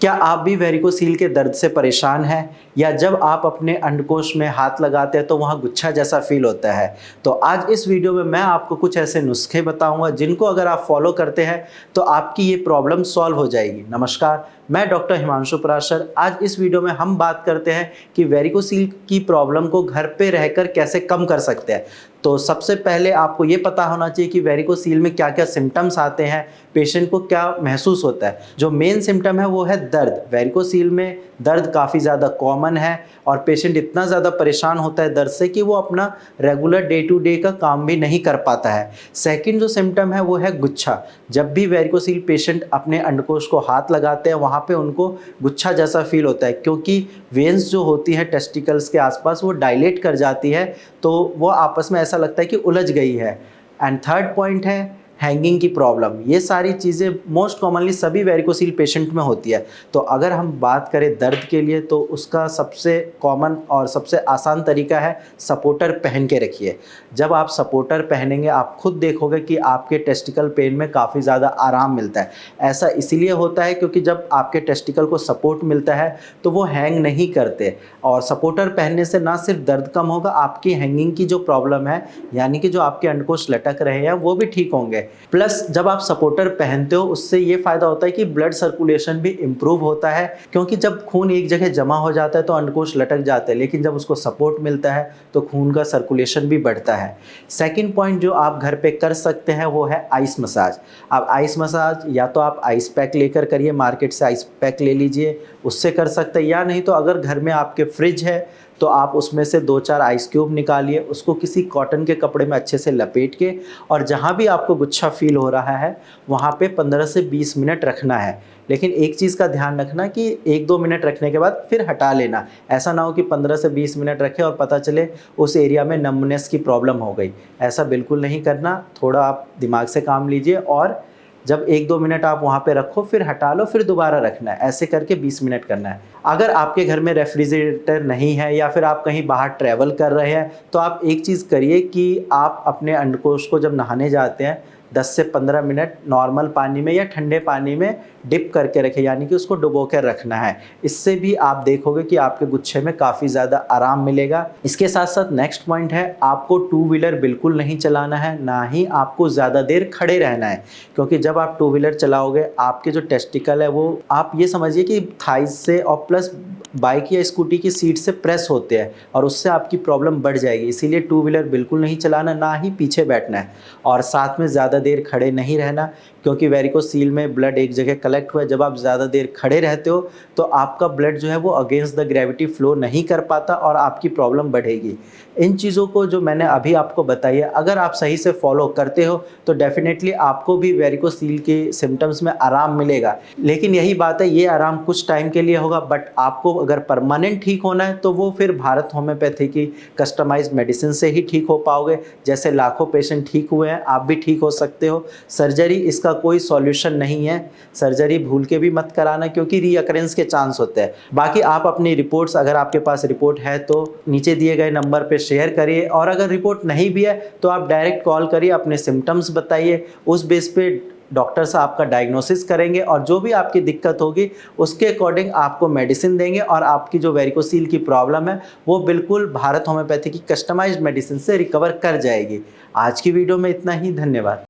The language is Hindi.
क्या आप भी वेरिकोसील के दर्द से परेशान हैं या जब आप अपने अंडकोश में हाथ लगाते हैं तो वहाँ गुच्छा जैसा फील होता है? तो आज इस वीडियो में मैं आपको कुछ ऐसे नुस्खे बताऊंगा जिनको अगर आप फॉलो करते हैं तो आपकी ये प्रॉब्लम सॉल्व हो जाएगी। नमस्कार, मैं डॉक्टर हिमांशु पराशर। आज इस वीडियो में हम बात करते हैं कि वेरिकोसील की प्रॉब्लम को घर पे रहकर कैसे कम कर सकते हैं। तो सबसे पहले आपको ये पता होना चाहिए कि वेरिकोसील में क्या क्या सिम्टम्स आते हैं, पेशेंट को क्या महसूस होता है। जो मेन सिम्टम है वो है दर्द। वेरिकोसील में दर्द काफ़ी ज़्यादा कॉमन है और पेशेंट इतना ज़्यादा परेशान होता है दर्द से कि वो अपना रेगुलर डे टू डे का काम भी नहीं कर पाता है। सेकंड जो सिम्टम है वो है गुच्छा। जब भी वेरिकोसील पेशेंट अपने अंडकोश को हाथ लगाते हैं वहाँ पे उनको गुच्छा जैसा फील होता है, क्योंकि वेन्स जो होती है टेस्टिकल्स के आसपास वो डायलेट कर जाती है, तो वो आपस में ऐसा लगता है कि उलझ गई है। एंड थर्ड पॉइंट है हैंगिंग की प्रॉब्लम। ये सारी चीज़ें मोस्ट कॉमनली सभी वेरिकोसील पेशेंट में होती है। तो अगर हम बात करें दर्द के लिए तो उसका सबसे कॉमन और सबसे आसान तरीका है सपोर्टर पहन के रखिए। जब आप सपोर्टर पहनेंगे आप खुद देखोगे कि आपके टेस्टिकल पेन में काफ़ी ज़्यादा आराम मिलता है। ऐसा इसीलिए होता है क्योंकि जब आपके टेस्टिकल को सपोर्ट मिलता है तो वो हैंग नहीं करते, और सपोर्टर पहनने से ना सिर्फ दर्द कम होगा, आपकी हैंगिंग की जो प्रॉब्लम है यानी कि जो आपके अंडकोश लटक रहे हैं वो भी ठीक होंगे। प्लस जब आप सपोर्टर पहनते हो उससे ये फ़ायदा होता है कि ब्लड सर्कुलेशन भी इम्प्रूव होता है, क्योंकि जब खून एक जगह जमा हो जाता है तो अंडकोश लटक जाते हैं, लेकिन जब उसको सपोर्ट मिलता है तो खून का सर्कुलेशन भी बढ़ता है। सेकंड पॉइंट जो आप घर पे कर सकते हैं वो है आइस मसाज। अब आइस मसाज या तो आप आइस पैक लेकर करिए, मार्केट से आइस पैक ले लीजिए, उससे कर सकते हैं, या नहीं तो अगर घर में आपके फ्रिज है तो आप उसमें से 2-4 आइस क्यूब निकालिए, उसको किसी कॉटन के कपड़े में अच्छे से लपेट के और जहाँ भी आपको गुच्छा फील हो रहा है वहाँ पे 15 से 20 मिनट रखना है। लेकिन एक चीज़ का ध्यान रखना कि 1-2 मिनट रखने के बाद फिर हटा लेना। ऐसा ना हो कि 15 से 20 मिनट रखें और पता चले उस एरिया में नमनेस की प्रॉब्लम हो गई। ऐसा बिल्कुल नहीं करना। थोड़ा आप दिमाग से काम लीजिए और जब 1-2 मिनट आप वहाँ पे रखो फिर हटा लो, फिर दोबारा रखना है। ऐसे करके 20 मिनट करना है। अगर आपके घर में रेफ्रिजरेटर नहीं है या फिर आप कहीं बाहर ट्रैवल कर रहे हैं तो आप एक चीज़ करिए कि आप अपने अंडकोश को जब नहाने जाते हैं 10 से 15 मिनट नॉर्मल पानी में या ठंडे पानी में डिप करके रखें, यानी कि उसको डुबो कर रखना है। इससे भी आप देखोगे कि आपके गुच्छे में काफ़ी ज़्यादा आराम मिलेगा। इसके साथ साथ नेक्स्ट पॉइंट है, आपको टू व्हीलर बिल्कुल नहीं चलाना है, ना ही आपको ज़्यादा देर खड़े रहना है, क्योंकि जब आप टू व्हीलर चलाओगे आपके जो टेस्टिकल है वो आप ये समझिए कि थाइज से और प्लस बाइक या स्कूटी की सीट से प्रेस होते हैं और उससे आपकी प्रॉब्लम बढ़ जाएगी। इसीलिए टू व्हीलर बिल्कुल नहीं चलाना, ना ही पीछे बैठना है, और साथ में ज़्यादा देर खड़े नहीं रहना, क्योंकि वेरिकोसील में ब्लड एक जगह कलेक्ट हुआ है। जब आप ज़्यादा देर खड़े रहते हो तो आपका ब्लड जो है वो अगेंस्ट द ग्रेविटी फ्लो नहीं कर पाता और आपकी प्रॉब्लम बढ़ेगी। इन चीज़ों को जो मैंने अभी आपको बताई है अगर आप सही से फॉलो करते हो तो डेफिनेटली आपको भी वेरिकोसील के सिम्टम्स में आराम मिलेगा। लेकिन यही बात है, ये आराम कुछ टाइम के लिए होगा, बट आपको अगर परमानेंट ठीक होना है तो वो फिर भारत होम्योपैथी की कस्टमाइज्ड मेडिसिन से ही ठीक हो पाओगे। जैसे लाखों पेशेंट ठीक हुए हैं, आप भी ठीक हो सकते हो। सर्जरी इसका कोई सॉल्यूशन नहीं है। सर्जरी भूल के भी मत कराना, क्योंकि रीअकरेंस के चांस होते हैं। बाकी आप अपनी रिपोर्ट्स, अगर आपके पास रिपोर्ट है तो नीचे दिए गए नंबर पे शेयर करिए, और अगर रिपोर्ट नहीं भी है तो आप डायरेक्ट कॉल करिए, अपने सिम्टम्स बताइए, उस बेस पे डॉक्टर से आपका डायग्नोसिस करेंगे और जो भी आपकी दिक्कत होगी उसके अकॉर्डिंग आपको मेडिसिन देंगे, और आपकी जो वेरिकोसील की प्रॉब्लम है वो बिल्कुल भारत होम्योपैथी की कस्टमाइज्ड मेडिसिन से रिकवर कर जाएगी। आज की वीडियो में इतना ही। धन्यवाद।